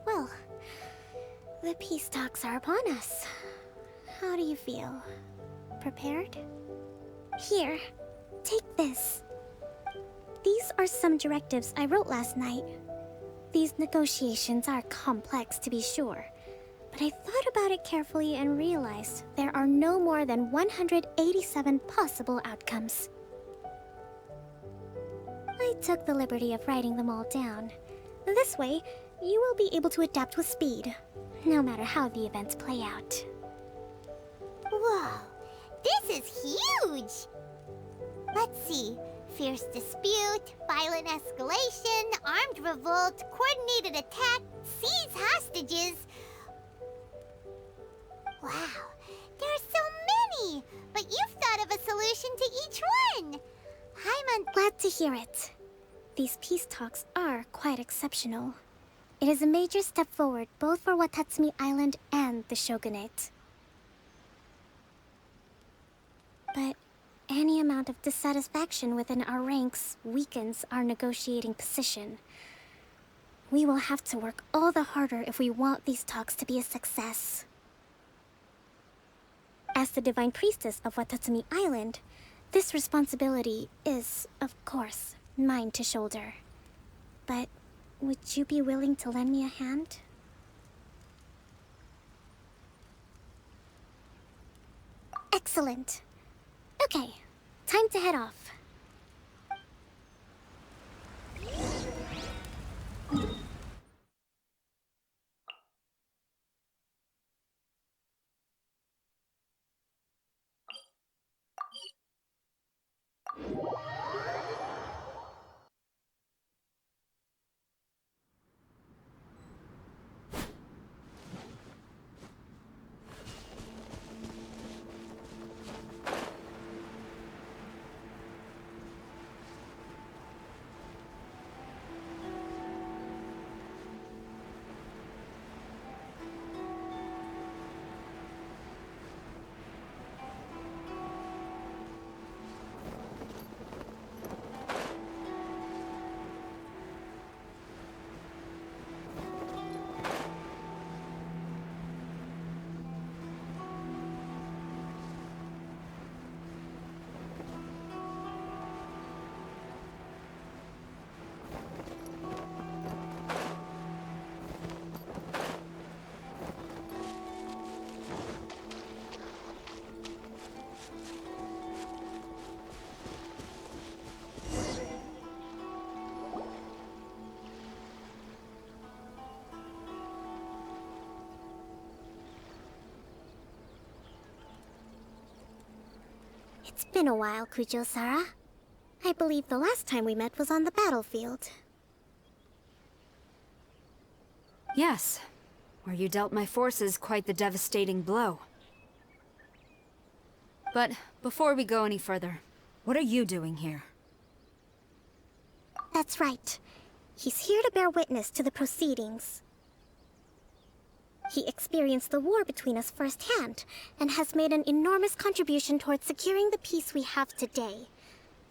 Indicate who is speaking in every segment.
Speaker 1: Well, the peace talks are upon us. How do you feel? Prepared? Here, take this. These are some directives I wrote last night. These negotiations are complex, to be sure, but I thought about it carefully and realized there are no more than 187 possible outcomes. I took the liberty of writing them all down. This way, you will be able to adapt with speed, no matter how the events play out.
Speaker 2: Whoa, this is huge! Let's see. Fierce dispute, violent escalation, armed revolt, coordinated attack, seize hostages. Wow, there are so many! But you've thought of a solution to each one!
Speaker 1: Glad to hear it. These peace talks are quite exceptional. It is a major step forward both for Watatsumi Island and the Shogunate. But any amount of dissatisfaction within our ranks weakens our negotiating position. We will have to work all the harder if we want these talks to be a success. As the Divine Priestess of Watatsumi Island, this responsibility is, of course, mine to shoulder. But would you be willing to lend me a hand? Excellent. Okay, time to head off. It's been a while, Kujo-Sara. I believe the last time we met was on the battlefield.
Speaker 3: Yes, where you dealt my forces quite the devastating blow. But before we go any further, what are you doing here?
Speaker 1: That's right. He's here to bear witness to the proceedings. He experienced the war between us firsthand, and has made an enormous contribution towards securing the peace we have today.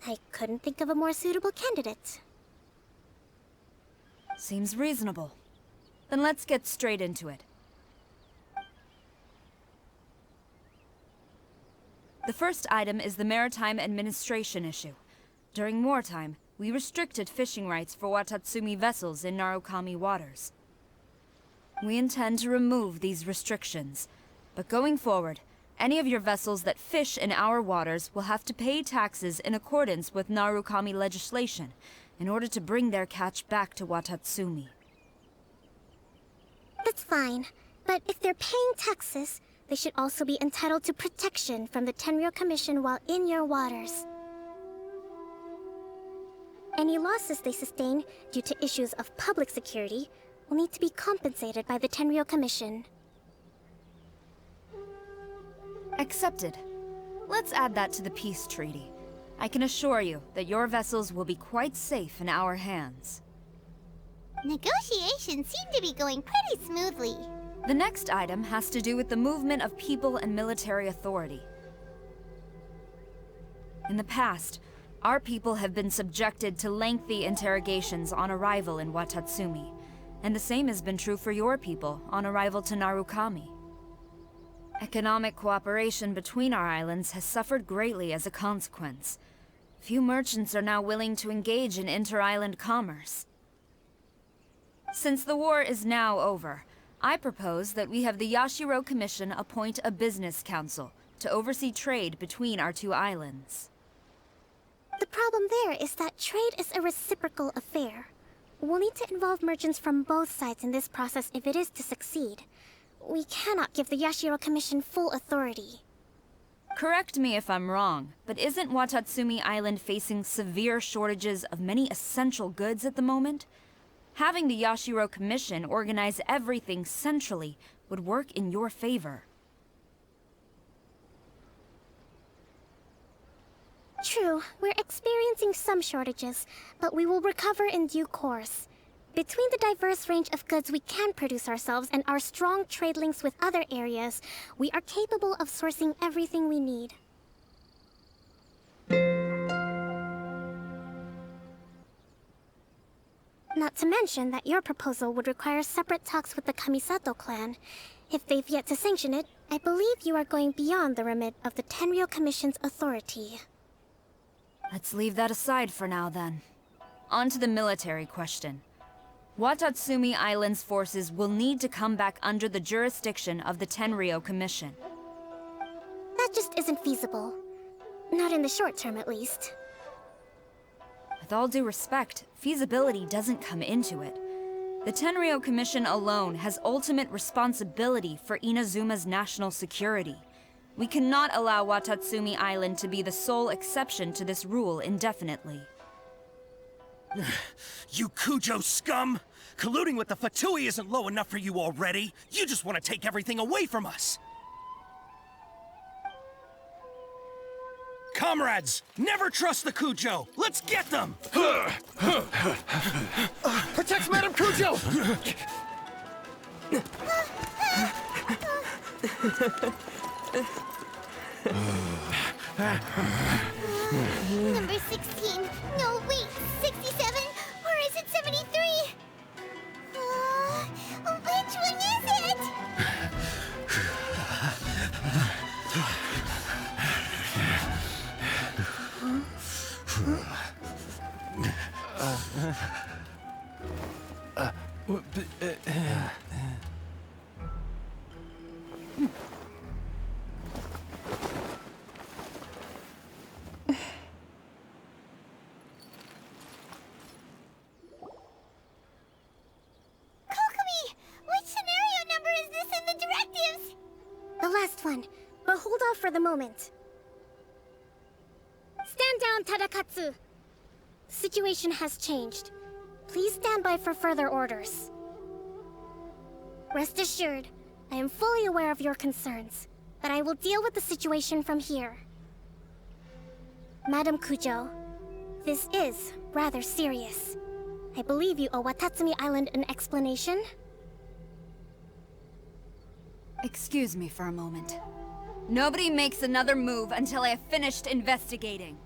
Speaker 1: I couldn't think of a more suitable candidate.
Speaker 3: Seems reasonable. Then let's get straight into it. The first item is the maritime administration issue. During wartime, we restricted fishing rights for Watatsumi vessels in Narukami waters. We intend to remove these restrictions, but going forward, any of your vessels that fish in our waters will have to pay taxes in accordance with Narukami legislation in order to bring their catch back to Watatsumi.
Speaker 1: That's fine, but if they're paying taxes, they should also be entitled to protection from the Tenryou Commission while in your waters. Any losses they sustain due to issues of public security will need to be compensated by the Tenryou Commission.
Speaker 3: Accepted. Let's add that to the peace treaty. I can assure you that your vessels will be quite safe in our hands.
Speaker 2: Negotiations seem to be going pretty smoothly.
Speaker 3: The next item has to do with the movement of people and military authority. In the past, our people have been subjected to lengthy interrogations on arrival in Watatsumi, and the same has been true for your people on arrival to Narukami. Economic cooperation between our islands has suffered greatly as a consequence. Few merchants are now willing to engage in inter-island commerce. Since the war is now over, I propose that we have the Yashiro Commission appoint a business council to oversee trade between our two islands.
Speaker 1: The problem there is that trade is a reciprocal affair. We'll need to involve merchants from both sides in this process if it is to succeed. We cannot give the Yashiro Commission full authority.
Speaker 3: Correct me if I'm wrong, but isn't Watatsumi Island facing severe shortages of many essential goods at the moment? Having the Yashiro Commission organize everything centrally would work in your favor.
Speaker 1: True, we're experiencing some shortages, but we will recover in due course. Between the diverse range of goods we can produce ourselves and our strong trade links with other areas, we are capable of sourcing everything we need. Not to mention that your proposal would require separate talks with the Kamisato clan. If they've yet to sanction it, I believe you are going beyond the remit of the Tenryou Commission's authority.
Speaker 3: Let's leave that aside for now, then. On to the military question. Watatsumi Island's forces will need to come back under the jurisdiction of the Tenryou Commission.
Speaker 1: That just isn't feasible. Not in the short term, at least.
Speaker 3: With all due respect, feasibility doesn't come into it. The Tenryou Commission alone has ultimate responsibility for Inazuma's national security. We cannot allow Watatsumi Island to be the sole exception to this rule indefinitely.
Speaker 4: You Kujo scum! Colluding with the Fatui isn't low enough for you already. You just want to take everything away from us. Comrades, never trust the Kujo. Let's get them!
Speaker 5: Protect Madame Kujo!
Speaker 2: Number 16. No, wait. 67? Or is it 73? Which one is it?
Speaker 1: The last one, but hold off for the moment. Stand down, Tadakatsu. The situation has changed. Please stand by for further orders. Rest assured, I am fully aware of your concerns, but I will deal with the situation from here. Madam Kujo, this is rather serious. I believe you owe Watatsumi Island an explanation.
Speaker 3: Excuse me for a moment. Nobody makes another move until I have finished investigating.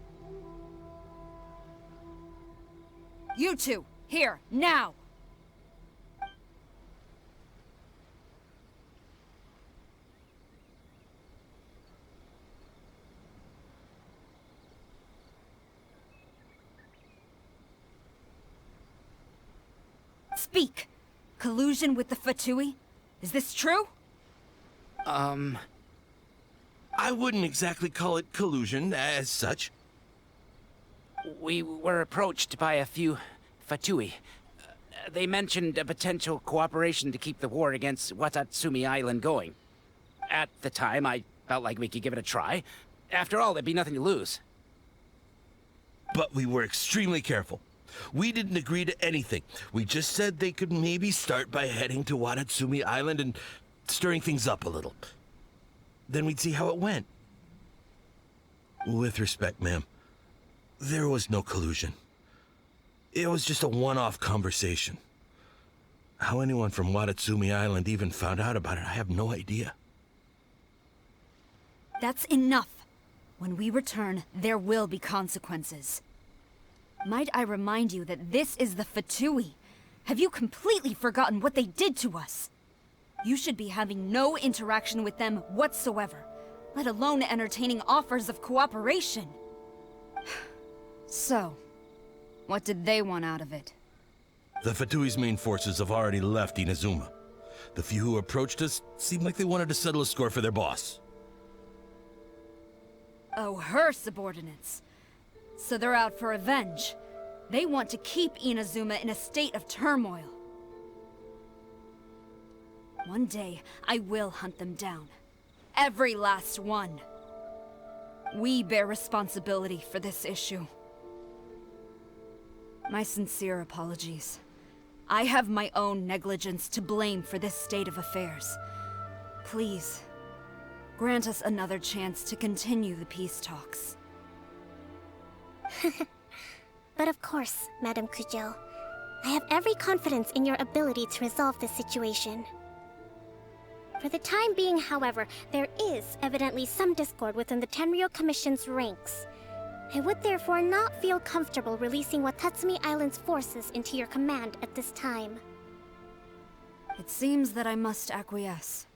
Speaker 3: You two, here, now! Speak! Collusion with the Fatui? Is this true?
Speaker 6: I wouldn't exactly call it collusion as such.
Speaker 7: We were approached by a few Fatui. They mentioned a potential cooperation to keep the war against Watatsumi Island going. At the time, I felt like we could give it a try. After all, there'd be nothing to lose.
Speaker 6: But we were extremely careful. We didn't agree to anything. We just said they could maybe start by heading to Watatsumi Island and stirring things up a little. Then we'd see how it went. With respect, ma'am, there was no collusion. It was just a one-off conversation. How anyone from Watatsumi Island even found out about it, I have no idea.
Speaker 3: That's enough. When we return, there will be consequences. Might I remind you that this is the Fatui? Have you completely forgotten what they did to us? You should be having no interaction with them whatsoever, let alone entertaining offers of cooperation. So, what did they want out of it?
Speaker 6: The Fatui's main forces have already left Inazuma. The few who approached us seemed like they wanted to settle a score for their boss.
Speaker 3: Oh, her subordinates. So they're out for revenge. They want to keep Inazuma in a state of turmoil. One day, I will hunt them down. Every last one. We bear responsibility for this issue. My sincere apologies. I have my own negligence to blame for this state of affairs. Please, grant us another chance to continue the peace talks.
Speaker 1: But of course, Madame Kujo. I have every confidence in your ability to resolve this situation. For the time being, however, there is evidently some discord within the Tenryou Commission's ranks. I would therefore not feel comfortable releasing Watatsumi Island's forces into your command at this time.
Speaker 3: It seems that I must acquiesce.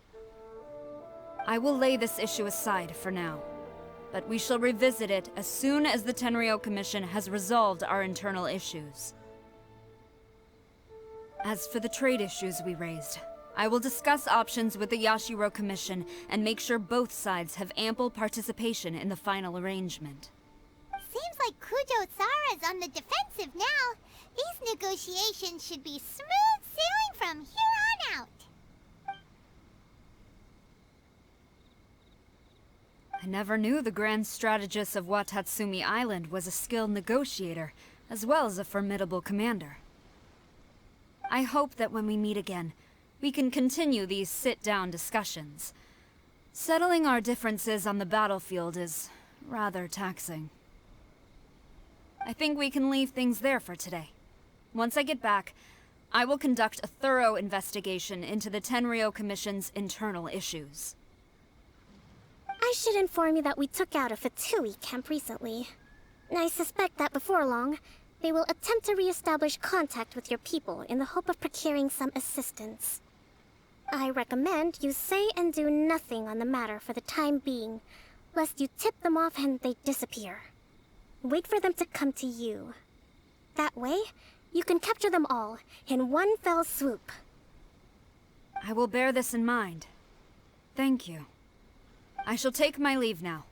Speaker 3: I will lay this issue aside for now, but we shall revisit it as soon as the Tenryou Commission has resolved our internal issues. As for the trade issues we raised, I will discuss options with the Yashiro Commission and make sure both sides have ample participation in the final arrangement.
Speaker 2: Seems like Kujo-sara's on the defensive now. These negotiations should be smooth sailing from here on out.
Speaker 3: I never knew the grand strategist of Watatsumi Island was a skilled negotiator, as well as a formidable commander. I hope that when we meet again, we can continue these sit-down discussions. Settling our differences on the battlefield is rather taxing. I think we can leave things there for today. Once I get back, I will conduct a thorough investigation into the Tenryou Commission's internal issues.
Speaker 1: I should inform you that we took out a Fatui camp recently. I suspect that before long, they will attempt to re-establish contact with your people in the hope of procuring some assistance. I recommend you say and do nothing on the matter for the time being, lest you tip them off and they disappear. Wait for them to come to you. That way, you can capture them all in one fell swoop.
Speaker 3: I will bear this in mind. Thank you. I shall take my leave now.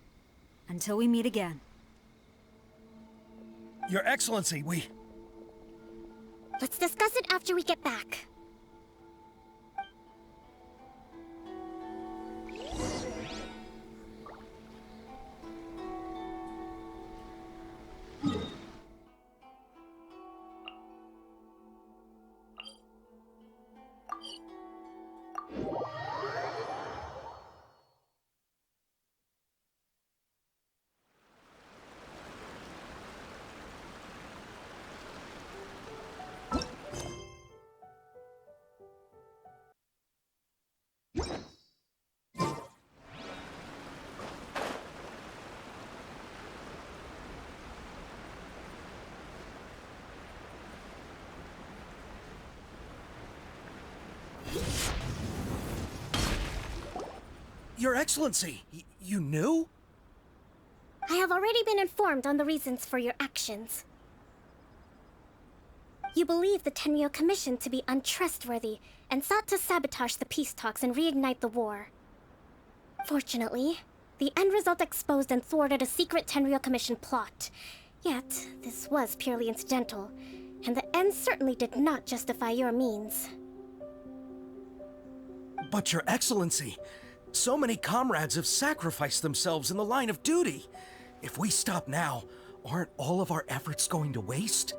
Speaker 3: Until we meet again.
Speaker 4: Your Excellency,
Speaker 1: Let's discuss it after we get back.
Speaker 4: Your Excellency, you knew?
Speaker 1: I have already been informed on the reasons for your actions. You believe the Tenryou Commission to be untrustworthy and sought to sabotage the peace talks and reignite the war. Fortunately, the end result exposed and thwarted a secret Tenryou Commission plot. Yet, this was purely incidental, and the end certainly did not justify your means.
Speaker 4: But Your Excellency, so many comrades have sacrificed themselves in the line of duty. If we stop now, aren't all of our efforts going to waste?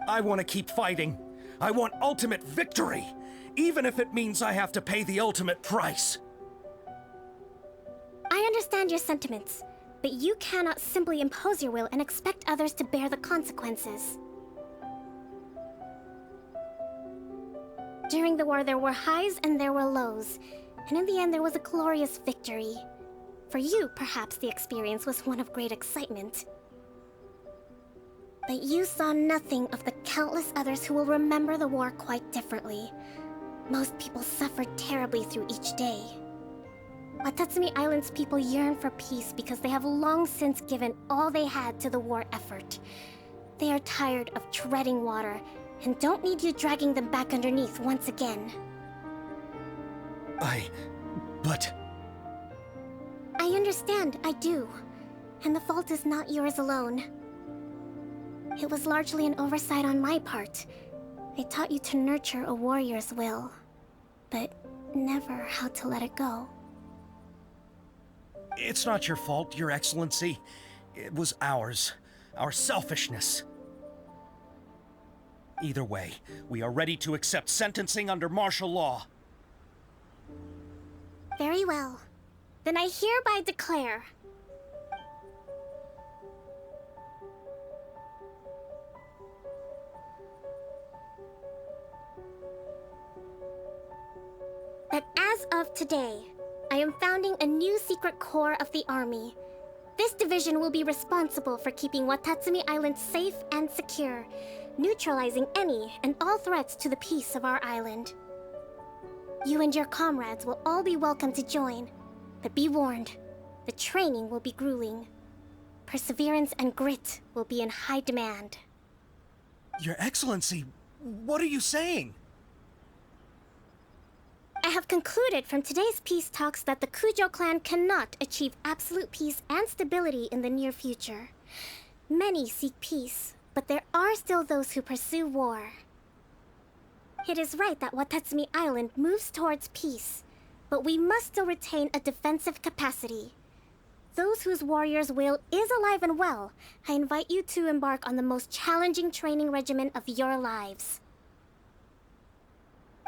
Speaker 4: I want to keep fighting. I want ultimate victory, even if it means I have to pay the ultimate price.
Speaker 1: I understand your sentiments, but you cannot simply impose your will and expect others to bear the consequences. During the war, there were highs and there were lows, and in the end, there was a glorious victory. For you, perhaps the experience was one of great excitement. But you saw nothing of the countless others who will remember the war quite differently. Most people suffered terribly through each day. Watatsumi Island's people yearn for peace because they have long since given all they had to the war effort. They are tired of treading water and don't need you dragging them back underneath once again.
Speaker 4: But...
Speaker 1: I understand, I do. And the fault is not yours alone. It was largely an oversight on my part. I taught you to nurture a warrior's will, but never how to let it go.
Speaker 4: It's not your fault, Your Excellency. It was ours. Our selfishness. Either way, we are ready to accept sentencing under martial law.
Speaker 1: Very well. Then I hereby declare... that as of today, I am founding a new secret corps of the army. This division will be responsible for keeping Watatsumi Island safe and secure, neutralizing any and all threats to the peace of our island. You and your comrades will all be welcome to join, but be warned, the training will be grueling. Perseverance and grit will be in high demand.
Speaker 4: Your Excellency, what are you saying?
Speaker 1: I have concluded from today's peace talks that the Kujo clan cannot achieve absolute peace and stability in the near future. Many seek peace, but there are still those who pursue war. It is right that Watatsumi Island moves towards peace, but we must still retain a defensive capacity. Those whose warrior's will is alive and well, I invite you to embark on the most challenging training regimen of your lives.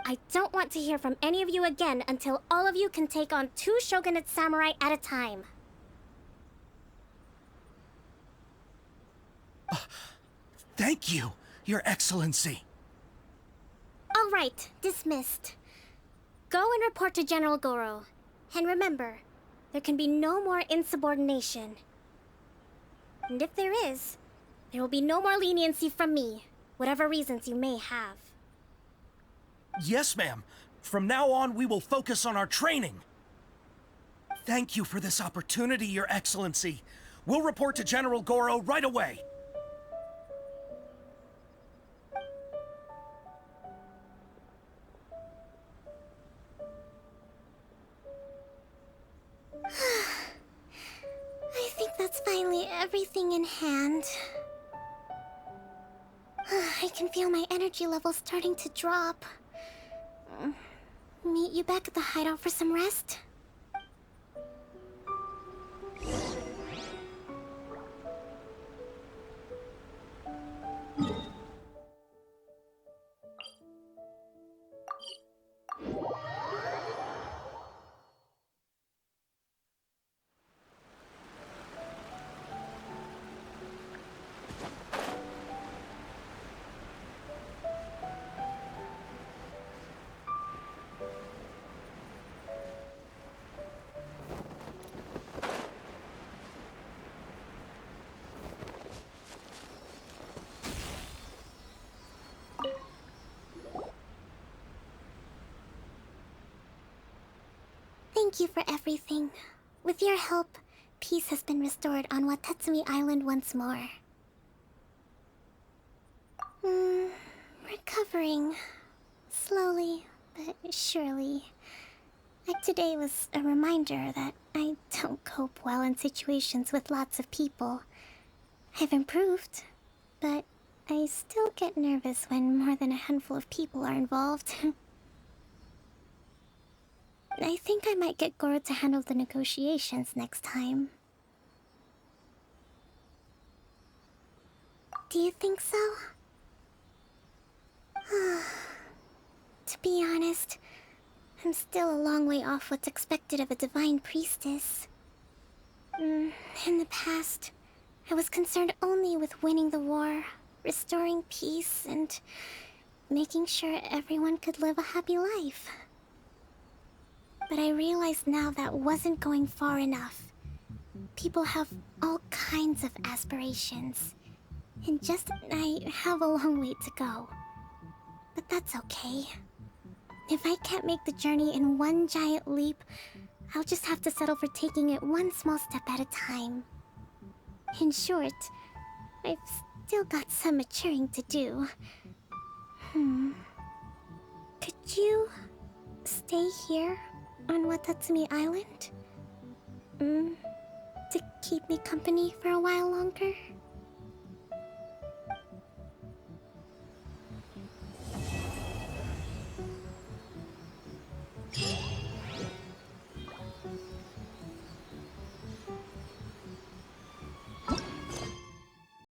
Speaker 1: I don't want to hear from any of you again until all of you can take on 2 shogunate samurai at a time.
Speaker 4: Thank you, Your Excellency.
Speaker 1: All right, dismissed. Go and report to General Goro. And remember, there can be no more insubordination. And if there is, there will be no more leniency from me, whatever reasons you may have.
Speaker 4: Yes, ma'am. From now on, we will focus on our training. Thank you for this opportunity, Your Excellency. We'll report to General Goro right away.
Speaker 1: I think that's finally everything in hand. I can feel my energy levels starting to drop. Meet you back at the hideout for some rest? Thank you for everything. With your help, peace has been restored on Watatsumi Island once more. Recovering. Slowly, but surely. Like today was a reminder that I don't cope well in situations with lots of people. I've improved, but I still get nervous when more than a handful of people are involved. I think I might get Goro to handle the negotiations next time. Do you think so? To be honest, I'm still a long way off what's expected of a divine priestess. In the past, I was concerned only with winning the war, restoring peace, and making sure everyone could live a happy life. But I realize now that wasn't going far enough. People have all kinds of aspirations, and just I have a long way to go. But that's okay. If I can't make the journey in one giant leap, I'll just have to settle for taking it one small step at a time. In short, I've still got some maturing to do. Could you stay here on Watatsumi Island? To keep me company for a while longer?